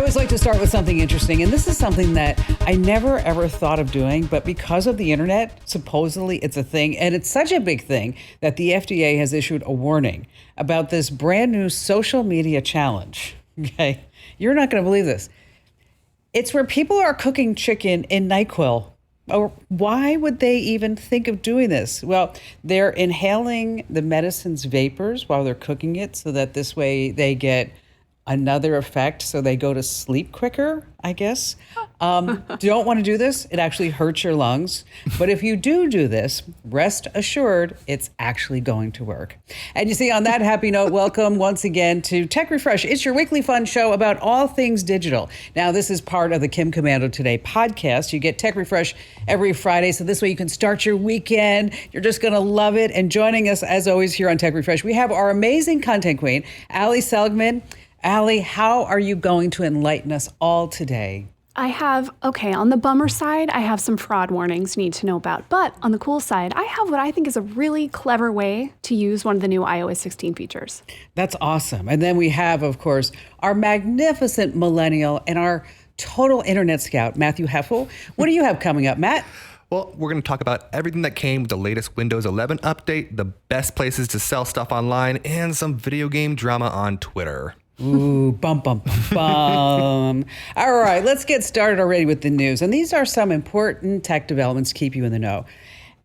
always like to start with something interesting, and this is something that I never ever thought of doing, but because of the internet, supposedly it's a thing, and it's such a big thing that the FDA has issued a warning about this brand new social media challenge. Okay, you're not going to believe this. It's where people are cooking chicken in NyQuil. Or why would they even think of doing this? Well, they're inhaling the medicine's vapors while they're cooking it so that this way they get another effect, so they go to sleep quicker, I guess. Don't want to do this. It actually hurts your lungs. But if you do this, rest assured, it's actually going to work. And you see, on that happy note, welcome once again to Tech Refresh. It's your weekly fun show about all things digital. Now, this is part of the Komando Today podcast. You get Tech Refresh every Friday, so this way you can start your weekend. You're just going to love it. And joining us, as always, here on Tech Refresh, we have our amazing content queen, Ali Seligman. Ali, how are you going to enlighten us all today? On the bummer side, I have some fraud warnings you need to know about. But on the cool side, I have what I think is a really clever way to use one of the new iOS 16 features. That's awesome. And then we have, of course, our magnificent millennial and our total internet scout, Matthew Heffel. What do you have coming up, Matt? Well, we're going to talk about everything that came with the latest Windows 11 update, the best places to sell stuff online, and some video game drama on Twitter. Ooh, bum, bum, bum, bum. All right, let's get started already with the news. And these are some important tech developments to keep you in the know.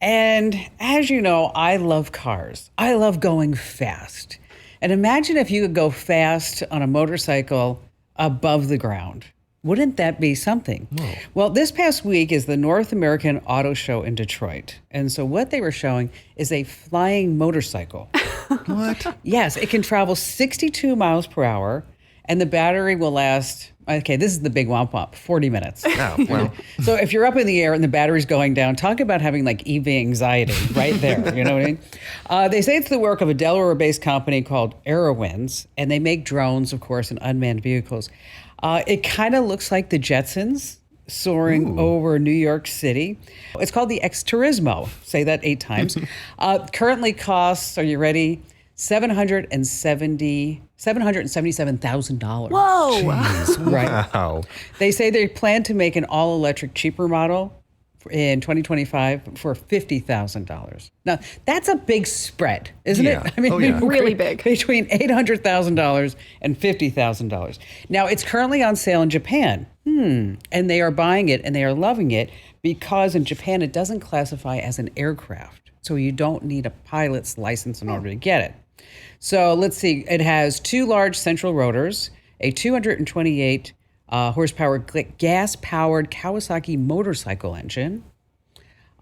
And as you know, I love cars. I love going fast. And imagine if you could go fast on a motorcycle above the ground. Wouldn't that be something? Whoa. Well, this past week is the North American Auto Show in Detroit. And so what they were showing is a flying motorcycle. What? Yes, it can travel 62 miles per hour, and the battery will last, okay, this is the big womp, 40 minutes. Oh, well. So if you're up in the air and the battery's going down, talk about having like EV anxiety right there, you know what I mean? They say it's the work of a Delaware-based company called Aerowinds, and they make drones, of course, and unmanned vehicles. It kind of looks like the Jetsons soaring over New York City. It's called the X-Turismo. Say that 8 times. Currently costs, are you ready? $777,000. Whoa! Jeez, Right. Wow. They say they plan to make an all-electric cheaper model in 2025 for $50,000. Now, that's a big spread, isn't it? I mean, really big. Between $800,000 and $50,000. Now, it's currently on sale in Japan. And they are buying it and they are loving it because in Japan, it doesn't classify as an aircraft. So you don't need a pilot's license in order to get it. So let's see. It has 2 large central rotors, a 228 horsepower gas-powered Kawasaki motorcycle engine.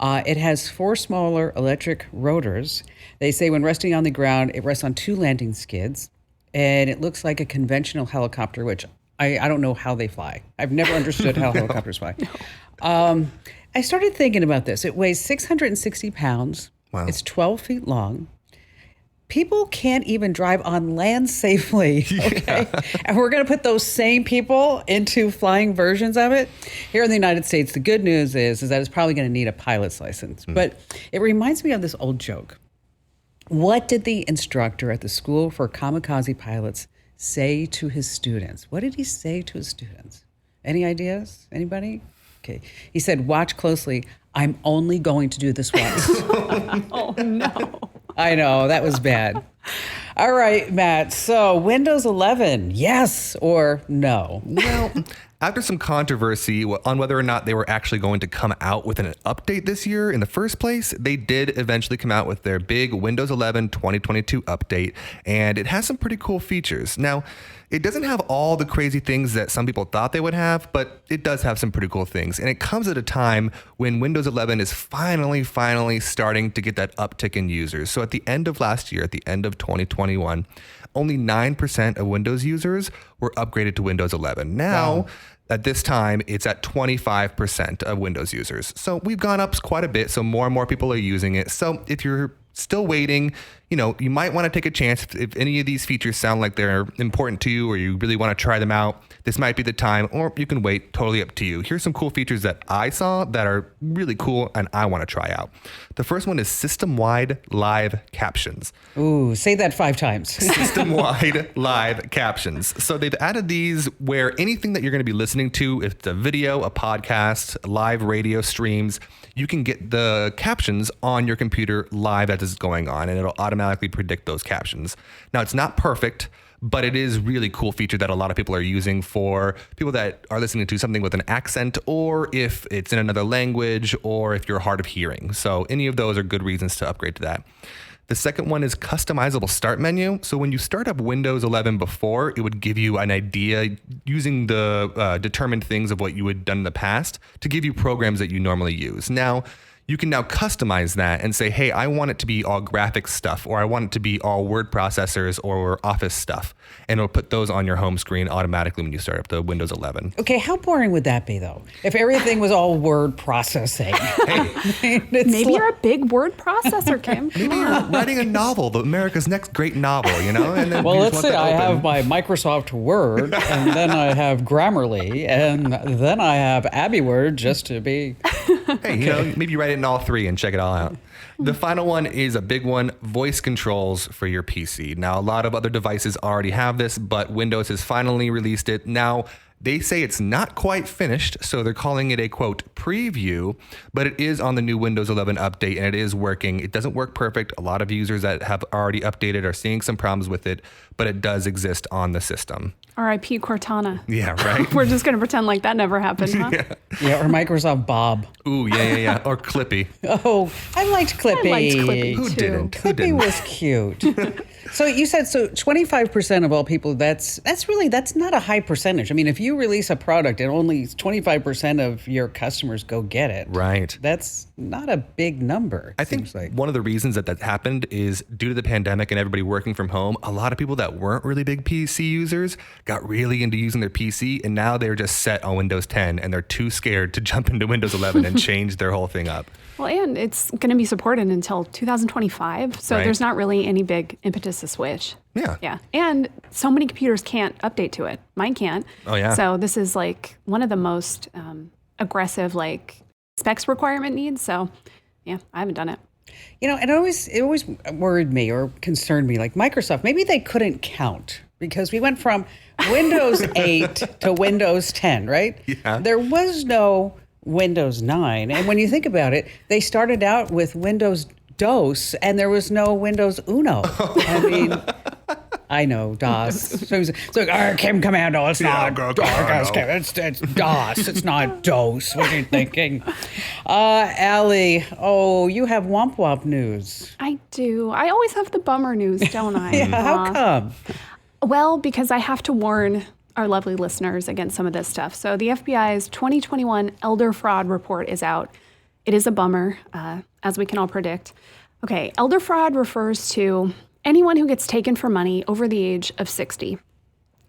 It has 4 smaller electric rotors. They say when resting on the ground, it rests on 2 landing skids. And it looks like a conventional helicopter, which I don't know how they fly. I've never understood how helicopters fly. I started thinking about this. It weighs 660 pounds. Wow. It's 12 feet long. People can't even drive on land safely, okay? Yeah. And we're going to put those same people into flying versions of it. Here in the United States, the good news is that it's probably going to need a pilot's license. But it reminds me of this old joke. What did the instructor at the School for Kamikaze Pilots say to his students? What did he say to his students? Any ideas? Anybody? Okay. He said, watch closely. I'm only going to do this once. Oh, no. I know, that was bad. All right, Matt. So Windows 11, yes or no? Well, after some controversy on whether or not they were actually going to come out with an update this year in the first place, they did eventually come out with their big Windows 11 2022 update, and it has some pretty cool features. Now, it doesn't have all the crazy things that some people thought they would have, but it does have some pretty cool things. And it comes at a time when Windows 11 is finally starting to get that uptick in users. So at the end of last year, at the end of 2021, only 9% of Windows users were upgraded to Windows 11. Now, at this time, it's at 25% of Windows users. So we've gone up quite a bit. So more and more people are using it. So if you're still waiting. You might want to take a chance if any of these features sound like they're important to you or you really want to try them out. This might be the time, or you can wait. Totally up to you. Here's some cool features that I saw that are really cool and I want to try out. The first one is system-wide live captions. Ooh, say that 5 times. System-wide live captions. So they've added these where anything that you're going to be listening to, if it's a video, a podcast, live radio streams, you can get the captions on your computer live as it's going on, and it'll automatically predict those captions. Now, it's not perfect, but it is really cool feature that a lot of people are using for people that are listening to something with an accent, or if it's in another language, or if you're hard of hearing. So any of those are good reasons to upgrade to that. The second one is customizable start menu. So when you start up Windows 11 before, it would give you an idea using the determined things of what you had done in the past to give you programs that you normally use. Now, you can now customize that and say, hey, I want it to be all graphics stuff, or I want it to be all word processors or Office stuff. And it'll put those on your home screen automatically when you start up the Windows 11. Okay, how boring would that be, though? If everything was all word processing. Maybe you're a big word processor, Kim. Maybe you're writing a novel, America's next great novel, And then Well, you let's just see. want I that have open. my Microsoft Word, and then I have Grammarly, and then I have AbiWord just to be... Hey, maybe write it in all 3 and check it all out. The final one is a big one, voice controls for your PC. Now, a lot of other devices already have this, but Windows has finally released it. Now, they say it's not quite finished, so they're calling it a, quote, preview, but it is on the new Windows 11 update, and it is working. It doesn't work perfect. A lot of users that have already updated are seeing some problems with it, but it does exist on the system. R.I.P. Cortana. Yeah, right? We're just going to pretend like that never happened, huh? Yeah, or Microsoft Bob. Ooh, yeah. Or Clippy. Oh, I liked Clippy. I liked Clippy, Who too. didn't? Who Clippy didn't? was cute. So you said 25% of all people, that's not a high percentage. I mean, if you release a product and only 25% of your customers go get it. Right. That's not a big number. I think seems like. one of the reasons that happened is due to the pandemic and everybody working from home, a lot of people that weren't really big PC users got really into using their PC, and now they're just set on Windows 10 and they're too scared to jump into Windows 11 and change their whole thing up. Well, and it's going to be supported until 2025, so Right. there's not really any big impetus to switch. Yeah. Yeah. And so many computers can't update to it. Mine can't. Oh, yeah. So this is like one of the most aggressive specs requirement needs. So yeah, I haven't done it. And it always worried me or concerned me, like Microsoft, maybe they couldn't count because we went from Windows 8 to Windows 10, right? Yeah. There was no Windows 9. And when you think about it, they started out with Windows DOS and there was no Windows Uno. I mean, I know, DOS. So it's like, Kim Komando, it's not DOS, it's DOS, it's not DOS. What are you thinking? Allie, you have Womp Womp news. I do. I always have the bummer news, don't I? Yeah, how come? Well, because I have to warn our lovely listeners against some of this stuff. So the FBI's 2021 Elder Fraud Report is out. It is a bummer, as we can all predict. Okay, elder fraud refers to anyone who gets taken for money over the age of 60.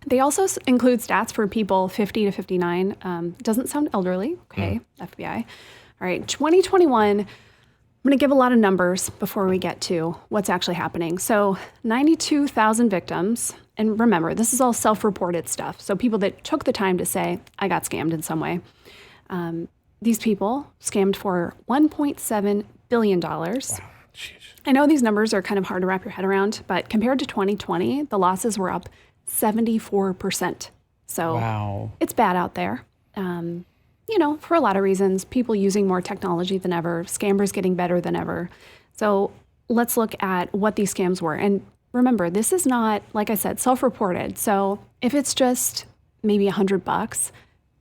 They also include stats for people 50 to 59. Doesn't sound elderly. Okay, FBI. All right, 2021, I'm going to give a lot of numbers before we get to what's actually happening. So 92,000 victims. And remember, this is all self-reported stuff. So people that took the time to say, I got scammed in some way. These people scammed for $1.7 billion. Wow. I know these numbers are kind of hard to wrap your head around, but compared to 2020, the losses were up 74%. So wow. It's bad out there. For a lot of reasons, people using more technology than ever, scammers getting better than ever. So let's look at what these scams were. And remember, this is not, like I said, self-reported. So if it's just maybe $100,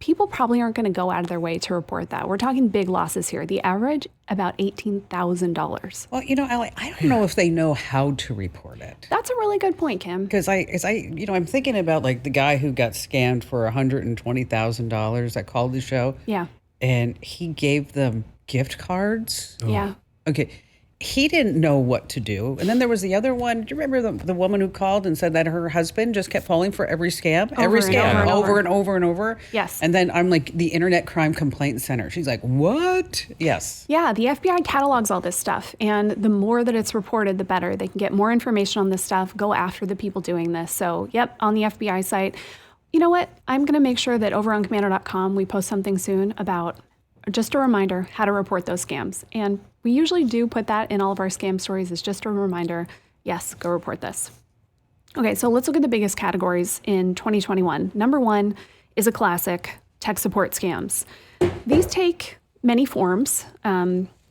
people probably aren't going to go out of their way to report that. We're talking big losses here. The average, about $18,000. Well, Allie, I don't know if they know how to report it. That's a really good point, Kim. Because I'm thinking about like the guy who got scammed for $120,000 that called the show. Yeah. And he gave them gift cards. Yeah. Okay. he didn't know what to do. And then there was the other one. Do you remember the woman who called and said that her husband just kept falling for every scam? Over and over and over. Yes. And then I'm like, the Internet Crime Complaint Center. She's like, what? Yes. Yeah, the FBI catalogs all this stuff. And the more that it's reported, the better. They can get more information on this stuff, go after the people doing this. So, yep, on the FBI site. You know what? I'm going to make sure that over on Komando.com, we post something soon about just a reminder how to report those scams. And we usually do put that in all of our scam stories as just a reminder. Yes, go report this. Okay, so let's look at the biggest categories in 2021. Number one is a classic, tech support scams. These take many forms.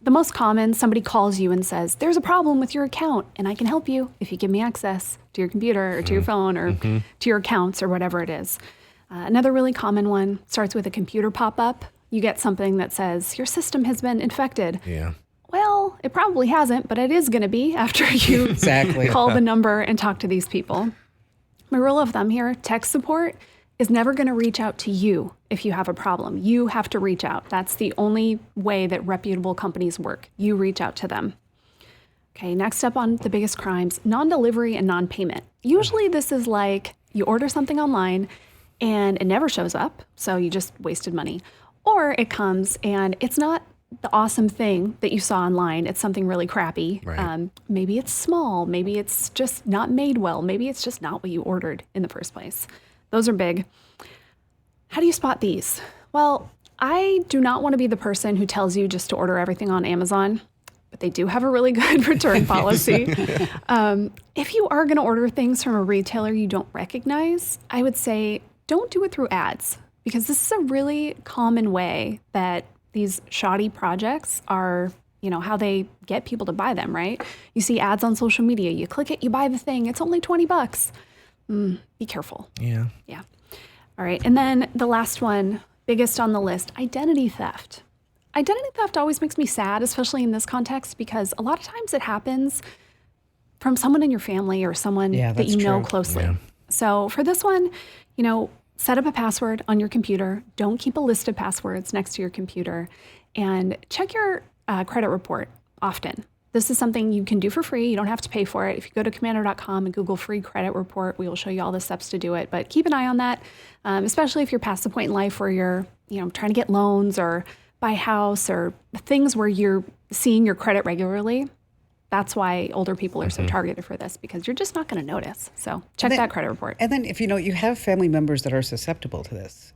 The most common, somebody calls you and says, there's a problem with your account and I can help you if you give me access to your computer or to your phone or to your accounts or whatever it is. Another really common one starts with a computer pop-up. You get something that says, your system has been infected. Yeah. Well, it probably hasn't, but it is going to be after you Exactly. call the number and talk to these people. My rule of thumb here, tech support is never going to reach out to you if you have a problem. You have to reach out. That's the only way that reputable companies work. You reach out to them. Okay, next up on the biggest crimes, non-delivery and non-payment. Usually this is like you order something online and it never shows up, so you just wasted money. Or it comes and it's not the awesome thing that you saw online. It's something really crappy. Right. Maybe it's small. Maybe it's just not made well. Maybe it's just not what you ordered in the first place. Those are big. How do you spot these? Well, I do not want to be the person who tells you just to order everything on Amazon, but they do have a really good return policy. If you are going to order things from a retailer you don't recognize, I would say don't do it through ads, because this is a really common way that these shoddy projects are, how they get people to buy them, right? You see ads on social media, you click it, you buy the thing, it's only $20. Be careful. Yeah. Yeah. All right. And then the last one, biggest on the list, identity theft. Identity theft always makes me sad, especially in this context, because a lot of times it happens from someone in your family or someone that you know closely. Yeah. So for this one, set up a password on your computer. Don't keep a list of passwords next to your computer, and check your credit report often. This is something you can do for free. You don't have to pay for it. If you go to Komando.com and Google free credit report, we will show you all the steps to do it. But keep an eye on that, especially if you're past the point in life where you're trying to get loans or buy a house or things where you're seeing your credit regularly. That's why older people are so targeted for this, because you're just not going to notice. So check that credit report. And then if you have family members that are susceptible to this,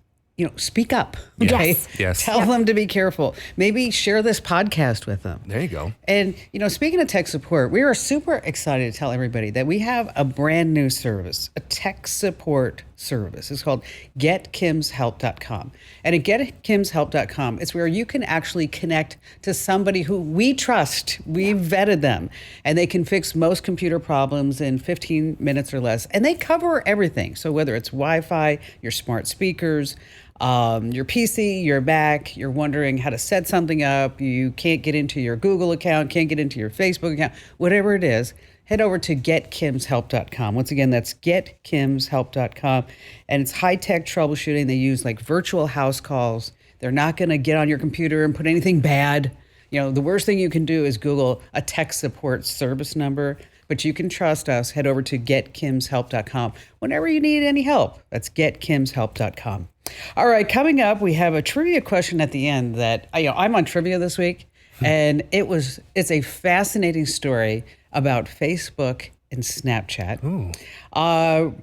speak up. Yeah. Okay? Yes. Tell them to be careful. Maybe share this podcast with them. There you go. And, speaking of tech support, we are super excited to tell everybody that we have a brand new service, a tech support service. It's called GetKimsHelp.com. And at GetKimsHelp.com, it's where you can actually connect to somebody who we trust. We've vetted them. And they can fix most computer problems in 15 minutes or less. And they cover everything. So whether it's Wi-Fi, your smart speakers, your PC, your Mac, you're wondering how to set something up, you can't get into your Google account, can't get into your Facebook account, whatever it is, head over to GetKimsHelp.com. Once again, that's GetKimsHelp.com. And it's high-tech troubleshooting. They use like virtual house calls. They're not going to get on your computer and put anything bad. The worst thing you can do is Google a tech support service number. But you can trust us. Head over to GetKimsHelp.com whenever you need any help. That's GetKimsHelp.com. All right, coming up, we have a trivia question at the end that I'm on trivia this week, and it's a fascinating story about Facebook and Snapchat. And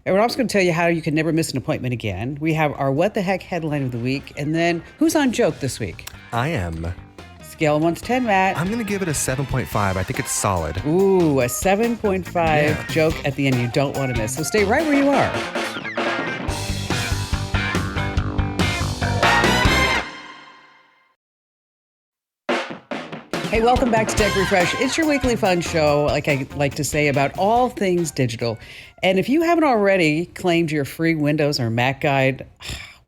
we're also going to tell you how you can never miss an appointment again. We have our What the Heck headline of the week, and then who's on joke this week? I am. Scale 1 to 10, Matt. I'm going to give it a 7.5. I think it's solid. Ooh, a 7.5 joke at the end you don't want to miss. So stay right where you are. Hey, welcome back to Tech Refresh. It's your weekly fun show, like I like to say, about all things digital. And if you haven't already claimed your free Windows or Mac guide,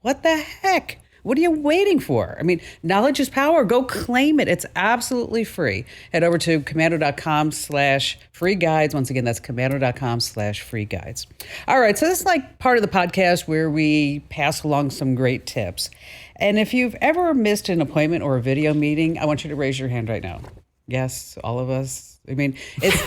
what the heck? What are you waiting for? I mean, knowledge is power. Go claim it. It's absolutely free. Head over to Komando.com/free guides. Once again, that's Komando.com/free guides. All right, so this is like part of the podcast where we pass along some great tips. And if you've ever missed an appointment or a video meeting, I want you to raise your hand right now. Yes, all of us. I mean, it's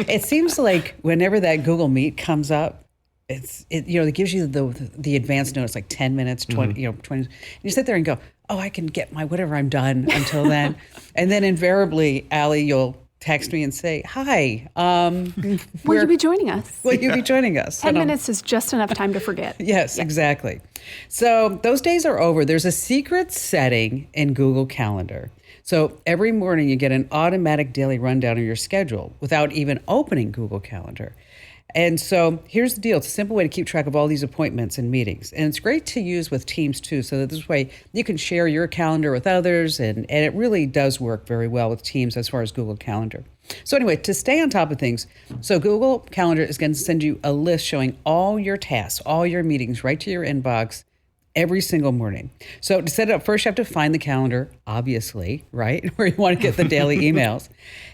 it seems like whenever that Google Meet comes up, it gives you the advance notice like 10 minutes, 20, 20. And you sit there and go, oh, I can get my whatever I'm done until then. And then invariably, Allie, you'll text me and say, hi. Will you be joining us? Will you be joining us? 10 minutes is just enough time to forget. Yes, exactly. So those days are over. There's a secret setting in Google Calendar. So every morning you get an automatic daily rundown of your schedule without even opening Google Calendar. And so here's the deal. It's a simple way to keep track of all these appointments and meetings. And it's great to use with Teams too, so that this way you can share your calendar with others. And it really does work very well with Teams as far as Google Calendar. So anyway, to stay on top of things, so Google Calendar is going to send you a list showing all your tasks, all your meetings right to your inbox every single morning. So to set it up, first you have to find the calendar, obviously, right? Where you want to get the daily emails.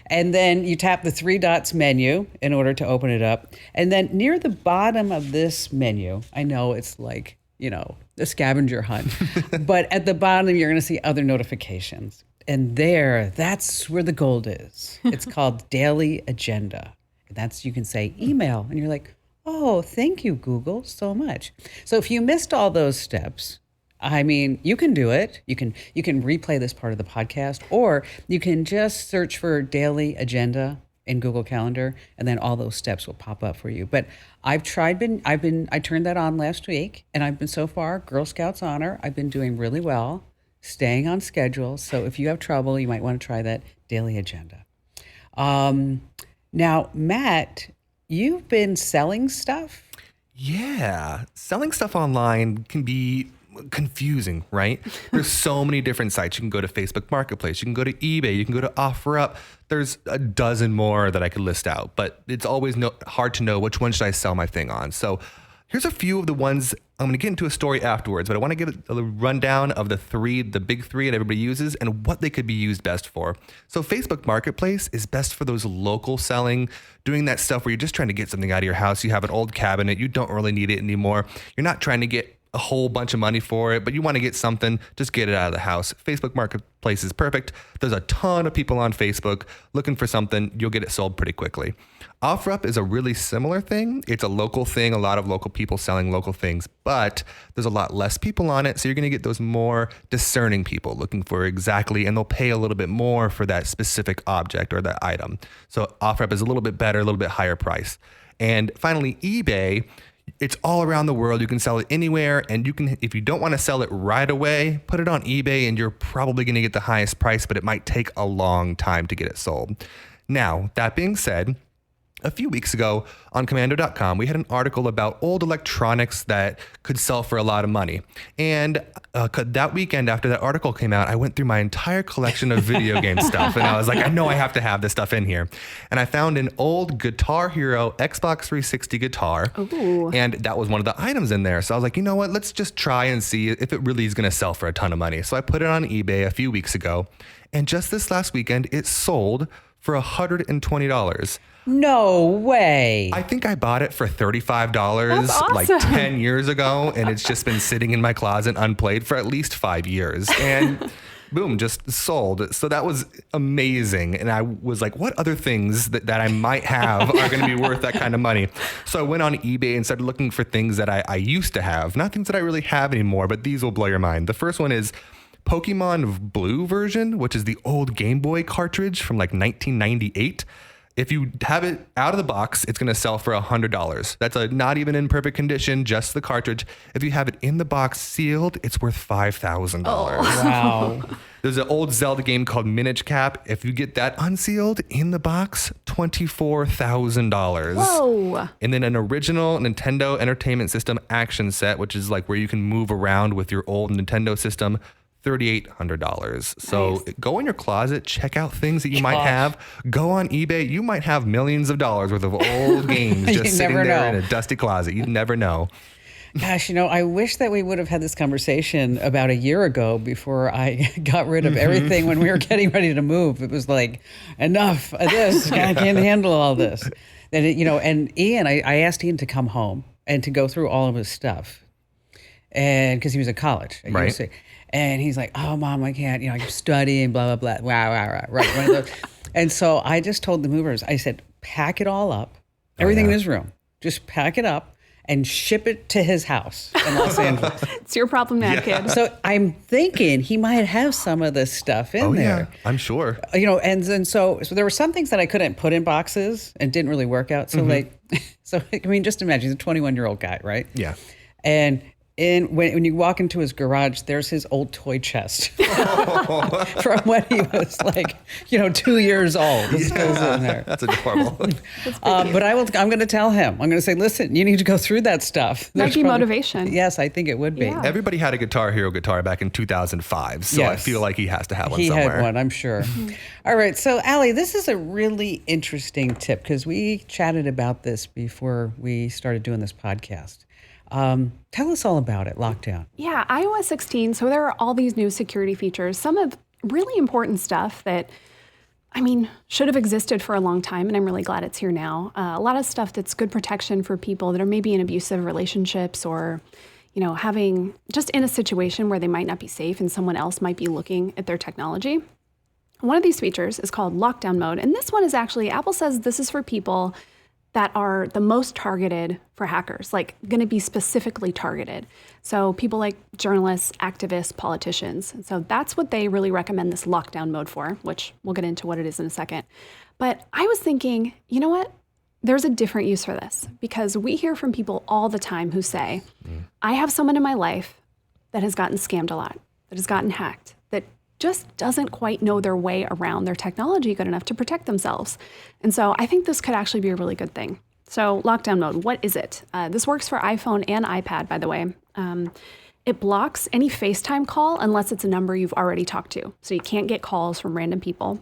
And then you tap the 3 dots menu in order to open it up. And then near the bottom of this menu, I know it's like, a scavenger hunt, but at the bottom, you're going to see other notifications. And that's where the gold is. It's called Daily Agenda. And you can say email, and you're like, oh, thank you, Google, so much. So if you missed all those steps, I mean, you can do it. You can replay this part of the podcast, or you can just search for Daily Agenda in Google Calendar, and then all those steps will pop up for you. But I turned that on last week, and I've been so far, Girl Scouts honor, I've been doing really well, staying on schedule. So if you have trouble, you might want to try that Daily Agenda. Now, Matt, you've been selling stuff? Yeah. Selling stuff online can be confusing, right? There's so many different sites. You can go to Facebook Marketplace. You can go to eBay. You can go to OfferUp. There's a dozen more that I could list out, but it's always hard to know which one should I sell my thing on. So here's a few of the ones. I'm going to get into a story afterwards, but I want to give a rundown of the big three that everybody uses and what they could be used best for. So Facebook Marketplace is best for those local selling, doing that stuff where you're just trying to get something out of your house. You have an old cabinet. You don't really need it anymore. You're not trying to get a whole bunch of money for it, but you want to get something, just get it out of the house. Facebook Marketplace is perfect. There's a ton of people on Facebook looking for something. You'll get it sold pretty quickly. OfferUp is a really similar thing. It's a local thing, a lot of local people selling local things, but there's a lot less people on it. So you're going to get those more discerning people looking for exactly, and they'll pay a little bit more for that specific object or that item. So OfferUp is a little bit better, a little bit higher price. And finally, eBay. It's all around the world. You can sell it anywhere, and you can, if you don't want to sell it right away, put it on eBay and you're probably going to get the highest price, but it might take a long time to get it sold. Now, that being said, a few weeks ago on Komando.com, we had an article about old electronics that could sell for a lot of money. And that weekend after that article came out, I went through my entire collection of video game stuff. And I was like, I know I have to have this stuff in here. And I found an old Guitar Hero Xbox 360 guitar. Ooh. And that was one of the items in there. So I was like, you know what? Let's just try and see if it really is going to sell for a ton of money. So I put it on eBay a few weeks ago. And just this last weekend, it sold for $120. No way. I think I bought it for $35 awesome. like 10 years ago, and it's just been sitting in my closet unplayed for at least 5 years. And boom, just sold. So that was amazing. And I was like, what other things that I might have are going to be worth that kind of money? So I went on eBay and started looking for things that I used to have. Not things that I really have anymore, but these will blow your mind. The first one is Pokemon Blue version, which is the old Game Boy cartridge from like 1998. If you have it out of the box, it's going to sell for $100. That's not even in perfect condition, just the cartridge. If you have it in the box sealed, it's worth $5,000. Oh. Wow. There's an old Zelda game called Minish Cap. If you get that unsealed in the box, $24,000. Whoa. And then an original Nintendo Entertainment System action set, which is like where you can move around with your old Nintendo system, $3,800. So nice. Go in your closet, check out things that you might have. Go on eBay. You might have millions of dollars worth of old games just sitting there in a dusty closet. You never know. Gosh, I wish that we would have had this conversation about a year ago before I got rid of everything when we were getting ready to move. It was like, enough of this. I can't handle all this. And, and Ian, I asked Ian to come home and to go through all of his stuff. And because he was at college at UC. And he's like, oh, Mom, I can't, I'm studying, blah, blah, blah. Wow. Right. One of those. And so I just told the movers, I said, pack it all up, everything in his room, just pack it up and ship it to his house in Los Angeles. It's your problem now, kid. So I'm thinking he might have some of this stuff in there. Yeah, I'm sure. And so there were some things that I couldn't put in boxes and didn't really work out. So just imagine he's a 21-year-old guy, right? Yeah. And when you walk into his garage, there's his old toy chest from when he was 2 years old. This goes in there. That's adorable. But I'm going to tell him. I'm going to say, listen, you need to go through that stuff. Might be motivation. Yes, I think it would be. Yeah. Everybody had a Guitar Hero guitar back in 2005, so I feel like he has to have one somewhere. He had one, I'm sure. All right, so Allie, this is a really interesting tip because we chatted about this before we started doing this podcast. Tell us all about it, Lockdown. Yeah, iOS 16. So there are all these new security features, some of really important stuff that, should have existed for a long time, and I'm really glad it's here now. A lot of stuff that's good protection for people that are maybe in abusive relationships or, having just in a situation where they might not be safe and someone else might be looking at their technology. One of these features is called Lockdown Mode, and this one is actually, Apple says this is for people that are the most targeted for hackers, going to be specifically targeted. So people like journalists, activists, politicians. And so that's what they really recommend this lockdown mode for, which we'll get into what it is in a second. But I was thinking, you know what? There's a different use for this because we hear from people all the time who say, I have someone in my life that has gotten scammed a lot, that has gotten hacked, that just doesn't quite know their way around their technology good enough to protect themselves. And so I think this could actually be a really good thing. So lockdown mode, what is it? This works for iPhone and iPad, by the way. It blocks any FaceTime call unless it's a number you've already talked to. So you can't get calls from random people.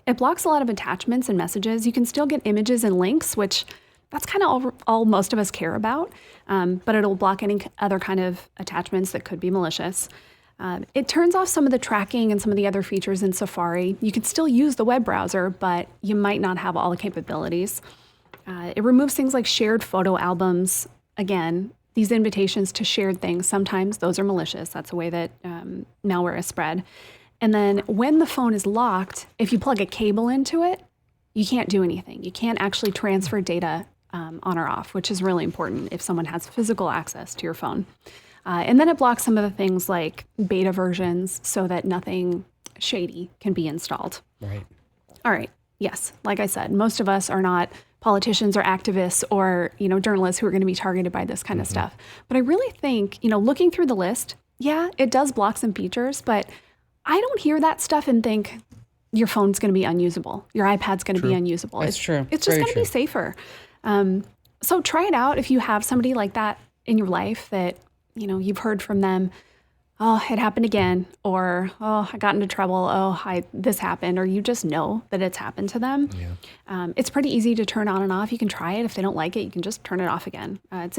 It blocks a lot of attachments and messages. You can still get images and links, which that's kind of all most of us care about. But it'll block any other kind of attachments that could be malicious. It turns off some of the tracking and some of the other features in Safari. You can still use the web browser, but you might not have all the capabilities. It removes things like shared photo albums. Again, these invitations to shared things, sometimes those are malicious. That's a way that malware is spread. And then when the phone is locked, if you plug a cable into it, you can't do anything. You can't actually transfer data on or off, which is really important if someone has physical access to your phone. And then it blocks some of the things like beta versions so that nothing shady can be installed. Right. All right. Yes. Like I said, most of us are not politicians or activists or, journalists who are going to be targeted by this kind of stuff. But I really think, looking through the list, yeah, it does block some features, but I don't hear that stuff and think your phone's going to be unusable. Your iPad's going to be unusable. That's true. It's just going to be safer. So try it out if you have somebody like that in your life that, you've heard from them, oh, it happened again, or, oh, I got into trouble, oh, this happened, or you just know that it's happened to them. Yeah. It's pretty easy to turn on and off. You can try it. If they don't like it, you can just turn it off again. It's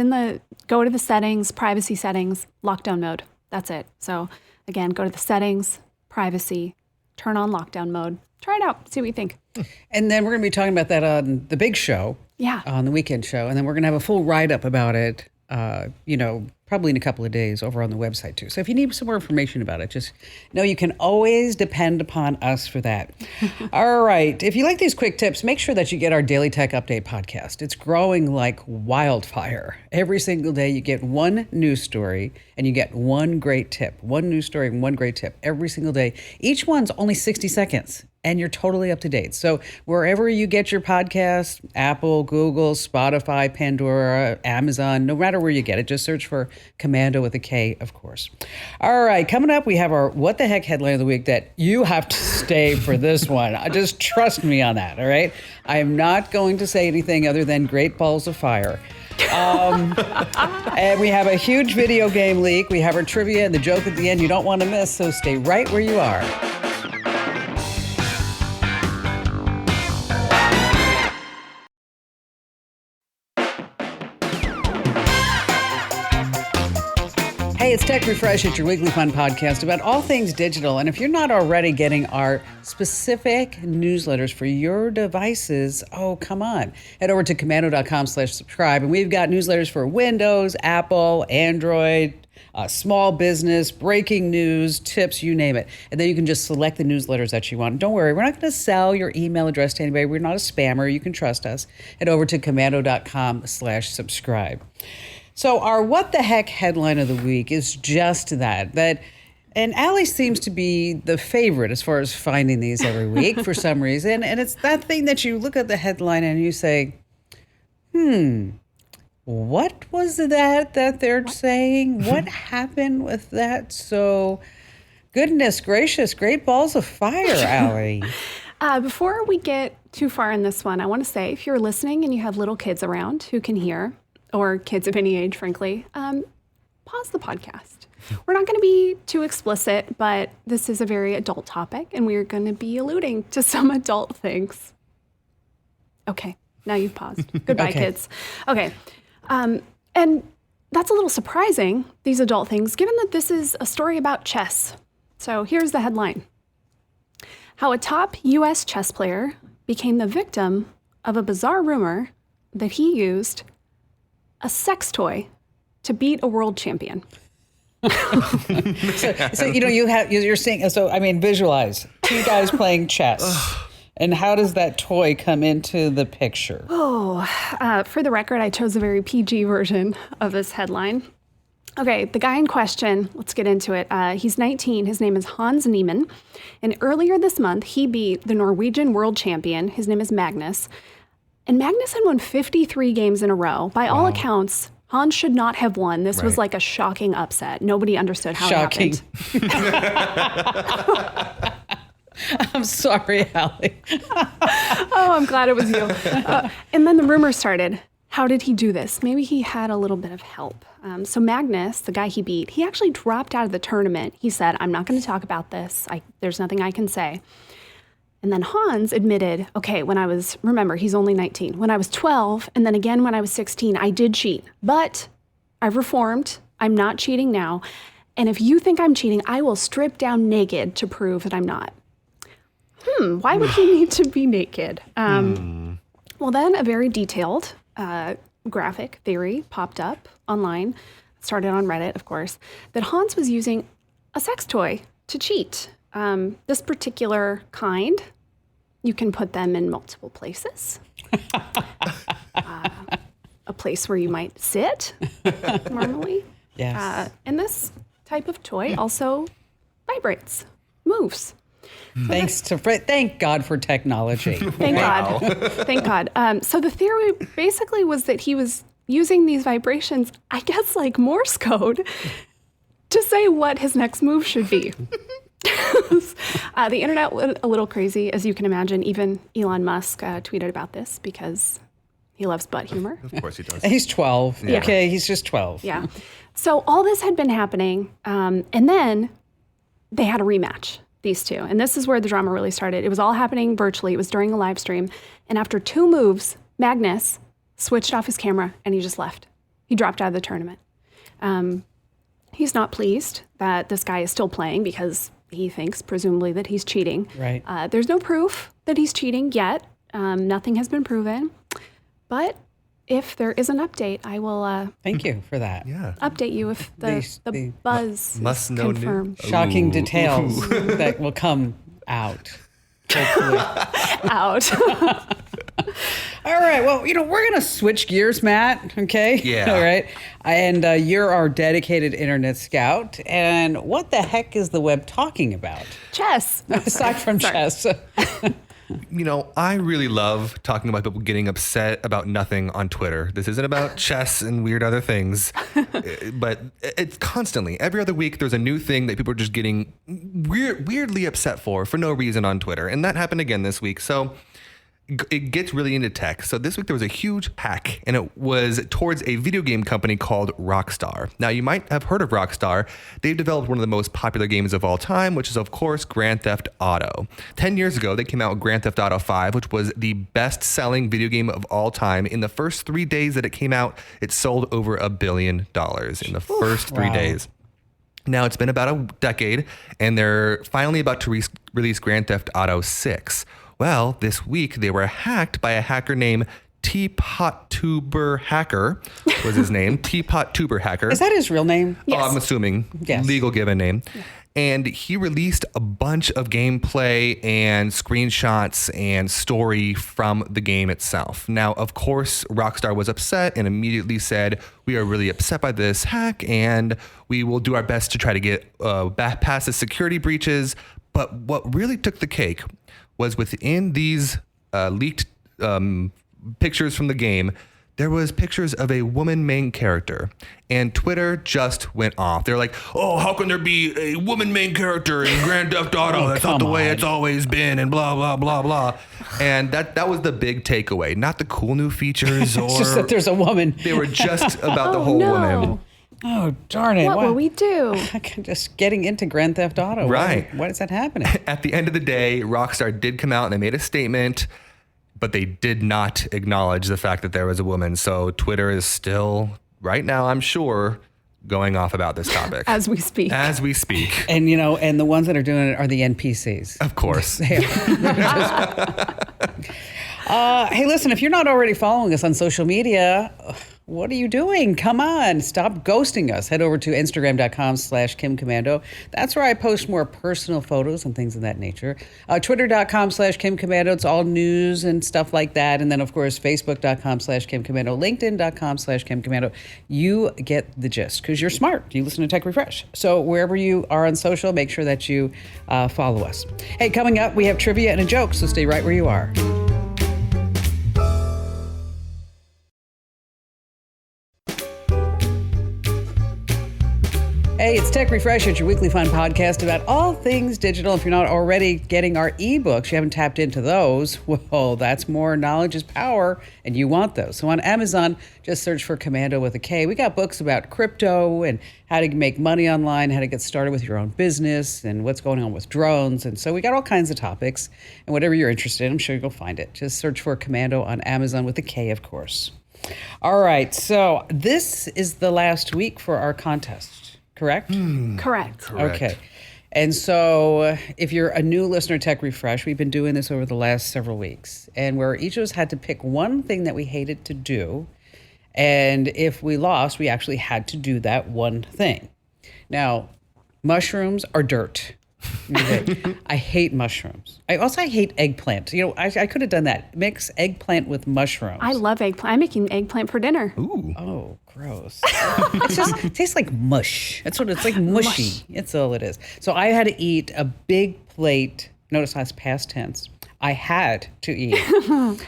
go to the settings, privacy settings, lockdown mode. That's it. So again, go to the settings, privacy, turn on lockdown mode. Try it out. See what you think. And then we're going to be talking about that on the big show. Yeah. On the weekend show. And then we're going to have a full write-up about it, probably in a couple of days over on the website too. So if you need some more information about it, just know you can always depend upon us for that. All right. If you like these quick tips, make sure that you get our Daily Tech Update podcast. It's growing like wildfire. Every single day you get one news story and you get one great tip. One news story and one great tip every single day. Each one's only 60 seconds. And you're totally up to date. So wherever you get your podcast, Apple, Google, Spotify, Pandora, Amazon, no matter where you get it, just search for Komando with a K, of course. All right, coming up, we have our What the Heck headline of the week that you have to stay for this one. Just trust me on that, all right? I am not going to say anything other than Great Balls of Fire. And we have a huge video game leak. We have our trivia and the joke at the end you don't want to miss, so stay right where you are. Hey, it's Tech Refresh. It's your weekly fun podcast about all things digital. And if you're not already getting our specific newsletters for your devices, oh, come on. Head over to komando.com/subscribe. And we've got newsletters for Windows, Apple, Android, small business, breaking news, tips, you name it. And then you can just select the newsletters that you want. Don't worry, we're not going to sell your email address to anybody. We're not a spammer. You can trust us. Head over to komando.com/subscribe. So our What the Heck headline of the week is just that, and Allie seems to be the favorite as far as finding these every week for some reason. And it's that thing that you look at the headline and you say, what was that they're saying? What happened with that? So goodness gracious, great balls of fire, Allie. Before we get too far in this one, I want to say if you're listening and you have little kids around who can hear, or kids of any age, frankly, pause the podcast. We're not going to be too explicit, but this is a very adult topic, and we're going to be alluding to some adult things. Okay, now you've paused. Goodbye, kids. Okay, and that's a little surprising, these adult things, given that this is a story about chess. So here's the headline. How a top U.S. chess player became the victim of a bizarre rumor that he used a sex toy to beat a world champion. So you're seeing, so I mean, visualize two guys playing chess. And how does that toy come into the picture? For the record, I chose a very PG version of this headline. Okay, the guy in question, let's get into it. He's 19. His name is Hans Niemann. And earlier this month, he beat the Norwegian world champion. His name is Magnus. And Magnus had won 53 games in a row. By all accounts, Hans should not have won. This was like a shocking upset. Nobody understood how it happened. I'm sorry, Allie. I'm glad it was you. And then the rumor started. How did he do this? Maybe he had a little bit of help. So Magnus, the guy he beat, he actually dropped out of the tournament. He said, I'm not going to talk about this. There's nothing I can say. And then Hans admitted, okay, remember, he's only 19. When I was 12, and then again when I was 16, I did cheat. But I've reformed. I'm not cheating now. And if you think I'm cheating, I will strip down naked to prove that I'm not. Why would he need to be naked? Well, then a very detailed graphic theory popped up online, started on Reddit, of course, that Hans was using a sex toy to cheat. This particular kind, you can put them in multiple places. A place where you might sit normally. Yes. And this type of toy also vibrates, moves. Thank God for technology. Thank God. Thank God. So the theory basically was that he was using these vibrations, I guess like Morse code, to say what his next move should be. The internet went a little crazy, as you can imagine. Even Elon Musk tweeted about this because he loves butt humor. Of course he does. He's 12. Yeah. Okay, he's just 12. Yeah. So all this had been happening, and then they had a rematch, these two. And this is where the drama really started. It was all happening virtually. It was during a live stream. And after 2 moves, Magnus switched off his camera and he just left. He dropped out of the tournament. He's not pleased that this guy is still playing because he thinks, presumably, that he's cheating. Right. There's no proof that he's cheating yet. Nothing has been proven. But if there is an update, I will thank you for that. Yeah. update you if the buzz must is know confirmed. Shocking details that will come out. Hopefully. Out. All right. Well, we're going to switch gears, Matt. Okay. Yeah. All right. And you're our dedicated internet scout. And what the heck is the web talking about? Chess. Aside from chess. I really love talking about people getting upset about nothing on Twitter. This isn't about chess and weird other things, but it's constantly, every other week, there's a new thing that people are just getting weirdly upset for no reason on Twitter. And that happened again this week. So it gets really into tech. So this week there was a huge hack, and it was towards a video game company called Rockstar. Now, you might have heard of Rockstar. They've developed one of the most popular games of all time, which is, of course, Grand Theft Auto. 10 years ago, they came out with Grand Theft Auto 5, which was the best-selling video game of all time. In the first 3 days that it came out, it sold over $1 billion in the first 3 days. Now, it's been about a decade, and they're finally about to release Grand Theft Auto 6. Well, this week, they were hacked by a hacker named Teapot Tuber Hacker was his name. Teapot Tuber Hacker. Is that his real name? Yes. Oh, I'm assuming. Yes. Legal given name. Yeah. And he released a bunch of gameplay and screenshots and story from the game itself. Now, of course, Rockstar was upset and immediately said, we are really upset by this hack and we will do our best to try to get back past the security breaches. But what really took the cake was within these leaked pictures from the game, there was pictures of a woman main character, and Twitter just went off. They're like, oh, how can there be a woman main character in Grand Theft Auto? That's not the way it's always been, and blah, blah, blah, blah. And that was the big takeaway. Not the cool new features or... It's just that there's a woman. They were just about the whole woman. Oh, darn it. What will we do? Just getting into Grand Theft Auto. Right. Why is that happening? At the end of the day, Rockstar did come out and they made a statement, but they did not acknowledge the fact that there was a woman. So Twitter is still, right now, I'm sure, going off about this topic. As we speak. As we speak. And, and the ones that are doing it are the NPCs. Of course. Hey, listen, if you're not already following us on social media, what are you doing? Come on, stop ghosting us. Head over to Instagram.com/KimKomando. That's where I post more personal photos and things of that nature. Twitter.com/KimKomando. It's all news and stuff like that. And then, of course, Facebook.com/KimKomando, LinkedIn.com/KimKomando. You get the gist because you're smart. You listen to Tech Refresh. So wherever you are on social, make sure that you follow us. Hey, coming up, we have trivia and a joke, so stay right where you are. Hey, it's Tech Refresh. It's your weekly fun podcast about all things digital. If you're not already getting our ebooks, you haven't tapped into those, well, that's more knowledge is power, and you want those. So on Amazon, just search for Komando with a K. We got books about crypto and how to make money online, how to get started with your own business, and what's going on with drones. And so we got all kinds of topics. And whatever you're interested in, I'm sure you'll find it. Just search for Komando on Amazon with a K, of course. All right, so this is the last week for our contest. Correct? Correct. Okay. And so if you're a new listener, Tech Refresh, we've been doing this over the last several weeks, and where each of us had to pick one thing that we hated to do. And if we lost, we actually had to do that one thing. Now, mushrooms are dirt. Okay. I hate mushrooms. I hate eggplant. I could have done that. Mix eggplant with mushrooms. I love eggplant. I'm making eggplant for dinner. Ooh. Oh, gross. It tastes like mush. That's what it's like, mushy. That's all it is. So I had to eat a big plate. Notice that's past tense. I had to eat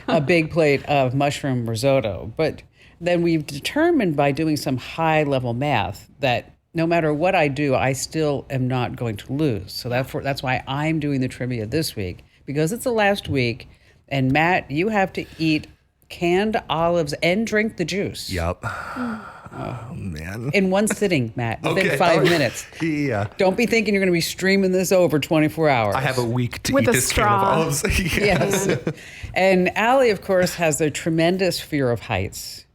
a big plate of mushroom risotto. But then we've determined by doing some high-level math that no matter what I do, I still am not going to lose. So that's why I'm doing the trivia this week, because it's the last week. And Matt, you have to eat canned olives and drink the juice. Yup. Oh, man. In one sitting, Matt, within Okay. 5 minutes. Yeah. Don't be thinking you're going to be streaming this over 24 hours. I have a week to With eat a this can of straw. olives. Yes. And Allie, of course, has a tremendous fear of heights.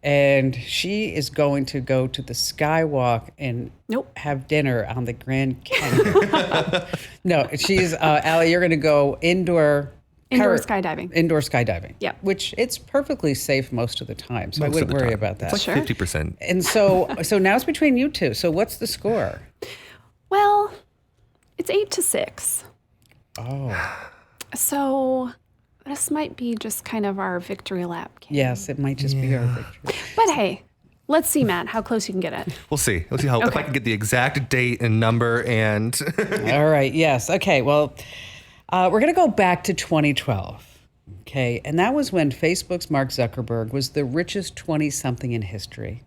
And she is going to go to the Skywalk and have dinner on the Grand Canyon. No, she's, Allie, you're going to go indoor Skydiving. Indoor skydiving. Yeah. Which it's perfectly safe most of the time. So I wouldn't worry about that. It's like 50%. And so now it's between you two. So what's the score? Well, it's 8-6. Oh. So this might be just kind of our victory lap. Yes, it might just be our victory. But hey, let's see, Matt, how close you can get it. We'll see. Let's see if I can get the exact date and number and... All right. Yes. Okay. Well, we're going to go back to 2012. Okay. And that was when Facebook's Mark Zuckerberg was the richest 20-something in history.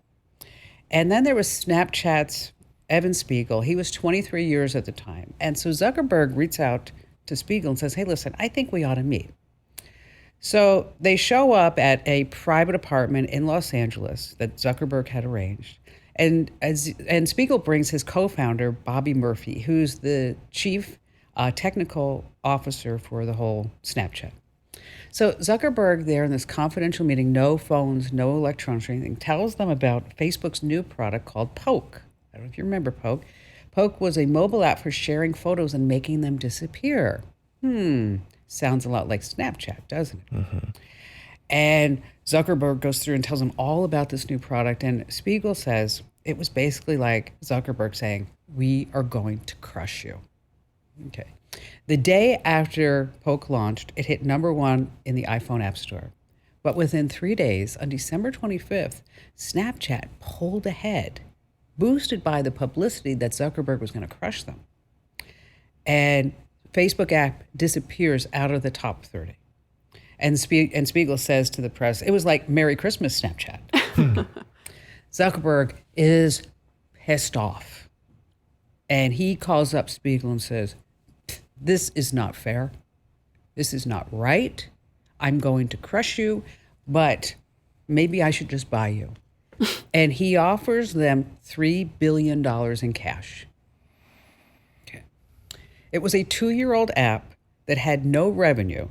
And then there was Snapchat's Evan Spiegel. He was 23 years at the time. And so Zuckerberg reaches out to Spiegel and says, hey, listen, I think we ought to meet. So they show up at a private apartment in Los Angeles that Zuckerberg had arranged. And Spiegel brings his co-founder, Bobby Murphy, who's the chief technical officer for the whole Snapchat. So Zuckerberg there in this confidential meeting, no phones, no electronics or anything, tells them about Facebook's new product called Poke. don't know if you remember Poke. Poke was a mobile app for sharing photos and making them disappear. Sounds a lot like Snapchat, doesn't it? And Zuckerberg goes through and tells him all about this new product. And Spiegel says it was basically like Zuckerberg saying, we are going to crush you. Okay. The day after Poke launched, it hit #1 in the iPhone App Store. But within 3 days, on December 25th, Snapchat pulled ahead, boosted by the publicity that Zuckerberg was going to crush them. And Facebook app disappears out of the top 30. And Spiegel says to the press, it was like Merry Christmas Snapchat. Zuckerberg is pissed off. And he calls up Spiegel and says, this is not fair. This is not right. I'm going to crush you, but maybe I should just buy you. And he offers them $3 billion in cash. Okay. It was a 2-year-old app that had no revenue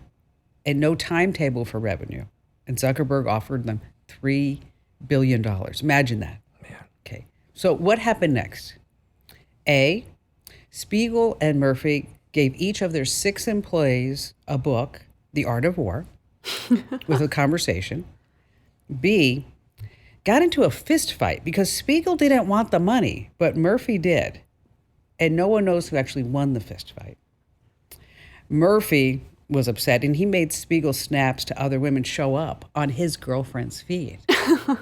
and no timetable for revenue. And Zuckerberg offered them $3 billion. Imagine that. Man. Okay. So what happened next? A, Spiegel and Murphy gave each of their 6 employees a book, The Art of War, with a conversation. B, got into a fist fight because Spiegel didn't want the money, but Murphy did. And no one knows who actually won the fist fight. Murphy was upset, and he made Spiegel snaps to other women show up on his girlfriend's feed. Okay.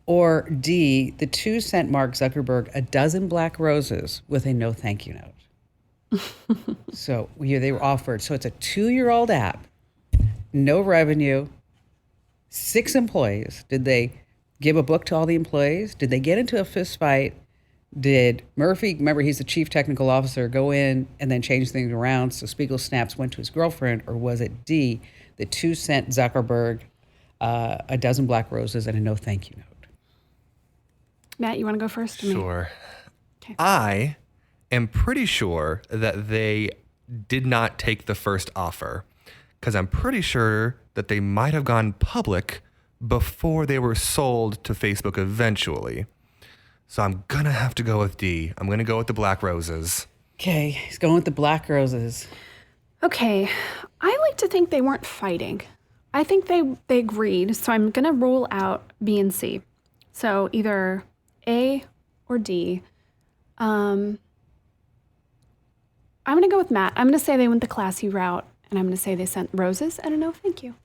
Or D, the 2 sent Mark Zuckerberg a dozen black roses with a no thank you note. So they were offered. So it's a 2-year-old app, no revenue, 6 employees. Did they give a book to all the employees? Did they get into a fist fight? Did Murphy, remember he's the chief technical officer, go in and then change things around so Spiegel snaps went to his girlfriend? Or was it D, the 2 sent Zuckerberg a dozen black roses and a no thank you note? Matt, you want to go first? Or me? Sure. Okay. I am pretty sure that they did not take the first offer because I'm pretty sure that they might have gone public before they were sold to Facebook eventually. So I'm going to have to go with D. I'm going to go with the black roses. Okay, he's going with the black roses. Okay, I like to think they weren't fighting. I think they agreed, so I'm going to rule out B and C. So either A or D. I'm going to go with Matt. I'm going to say they went the classy route, and I'm going to say they sent roses and a no thank you.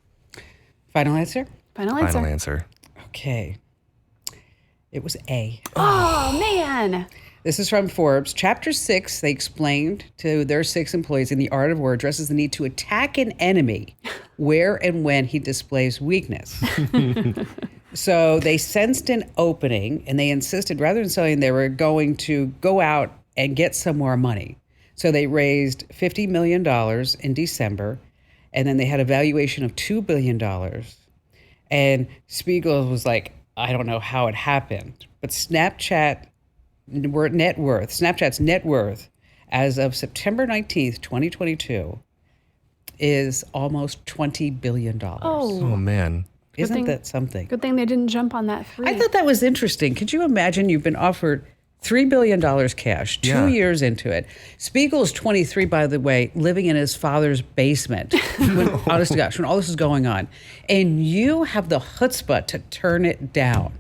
Final answer? Final answer. Final answer. Okay. It was A. Oh, man. This is from Forbes. Chapter 6, they explained to their 6 employees in The Art of War addresses the need to attack an enemy where and when he displays weakness. So they sensed an opening, and they insisted, rather than saying they were going to go out and get some more money. So they raised $50 million in December, and then they had a valuation of $2 billion. And Spiegel was like, I don't know how it happened, but Snapchat's net worth as of September 19th, 2022 is almost $20 billion. Oh, man. Isn't that something? Good thing they didn't jump on that 3. I thought that was interesting. Could you imagine you've been offered $3 billion cash, 2 years into it. Spiegel's 23, by the way, living in his father's basement, honest to gosh, when all this is going on. And you have the chutzpah to turn it down.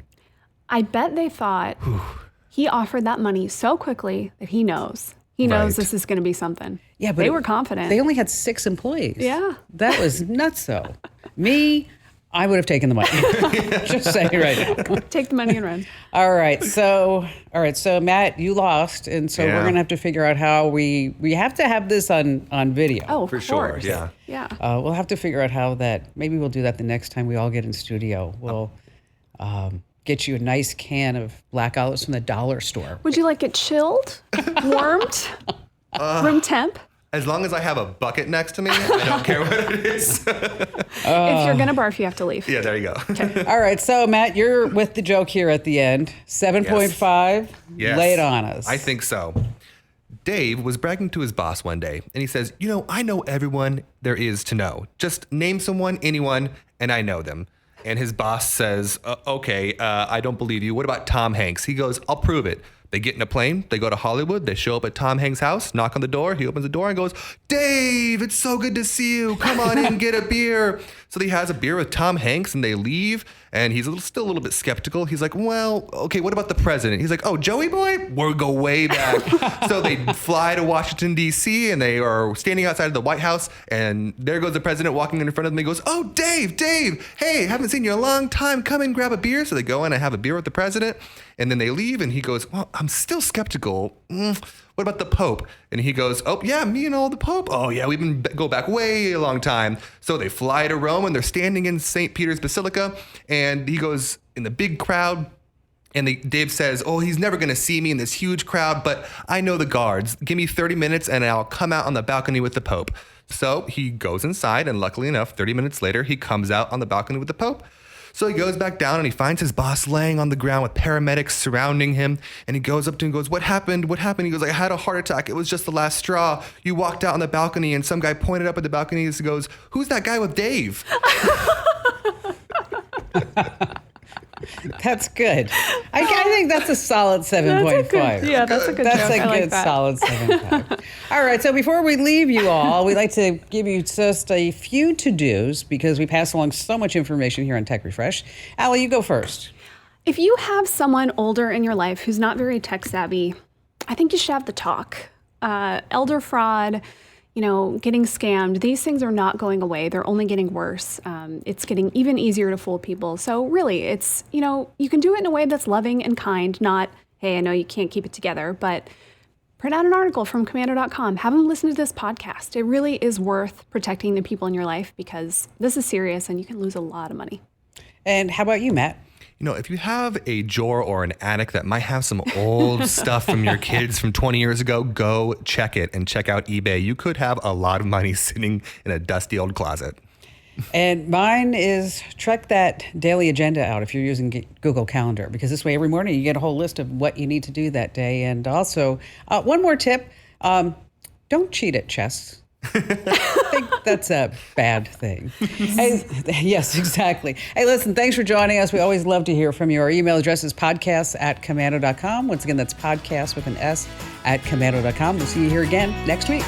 I bet they thought he offered that money so quickly that he knows. He knows Right. this is going to be something. Yeah, but they were confident. They only had 6 employees. Yeah. That was nuts, though. Me, I would have taken the money. Just saying right now. Take the money and run. All right, so Matt, you lost, and so Yeah. we're gonna have to figure out how we have to have this on video. Oh, of For sure, course. yeah. Yeah. We'll have to figure out how that. Maybe we'll do that the next time we all get in studio. We'll get you a nice can of black olives from the dollar store. Would you like it chilled, warmed, room temp? As long as I have a bucket next to me, I don't care what it is. If you're going to barf, you have to leave. Yeah, there you go. All right, so Matt, you're with the joke here at the end. 7.5. Yes. Lay it on us. I think so. Dave was bragging to his boss one day, and he says, I know everyone there is to know. Just name someone, anyone, and I know them. And his boss says, okay, I don't believe you. What about Tom Hanks? He goes, I'll prove it. They get in a plane, they go to Hollywood, they show up at Tom Hanks' house, knock on the door, he opens the door and goes, Dave, it's so good to see you. Come on in, get a beer. So he has a beer with Tom Hanks and they leave, and he's still a little bit skeptical. He's like, well, okay, what about the president? He's like, oh, Joey boy, we'll go way back. So they fly to Washington, D.C., and they are standing outside of the White House, and there goes the president walking in front of them. He goes, oh, Dave, hey, haven't seen you in a long time. Come and grab a beer. So they go in and have a beer with the president, and then they leave, and he goes, well, I'm still skeptical. What about the Pope? And he goes, oh, yeah, me and all the Pope. Oh, yeah, we've been go back way a long time. So they fly to Rome, and they're standing in St. Peter's Basilica, and he goes in the big crowd, and Dave says, oh, he's never going to see me in this huge crowd, but I know the guards. Give me 30 minutes, and I'll come out on the balcony with the Pope. So he goes inside, and luckily enough, 30 minutes later, he comes out on the balcony with the Pope. So he goes back down and he finds his boss laying on the ground with paramedics surrounding him. And he goes up to him and goes, what happened? What happened? He goes, I had a heart attack. It was just the last straw. You walked out on the balcony and some guy pointed up at the balcony and goes, who's that guy with Dave? That's good. I think that's a solid 7.5. Yeah, that's a good That's joke. a I like good that. solid 7.5. All right, so before we leave you all, we'd like to give you just a few to-dos because we pass along so much information here on Tech Refresh. Allie, you go first. If you have someone older in your life who's not very tech savvy, I think you should have the talk. Elder fraud, getting scammed, these things are not going away. They're only getting worse. It's getting even easier to fool people. So really, it's, you can do it in a way that's loving and kind, not, hey, I know you can't keep it together, but print out an article from Komando.com. Have them listen to this podcast. It really is worth protecting the people in your life because this is serious and you can lose a lot of money. And how about you, Matt? If you have a drawer or an attic that might have some old stuff from your kids from 20 years ago, go check it and check out eBay. You could have a lot of money sitting in a dusty old closet. And mine is check that daily agenda out if you're using Google Calendar, because this way every morning you get a whole list of what you need to do that day. And also, one more tip, don't cheat at chess. I think that's a bad thing. Hey, yes, exactly. Hey, listen, thanks for joining us. We always love to hear from you. Our email address is podcasts@komando.com. Once again, that's podcast with an S @komando.com. We'll see you here again next week.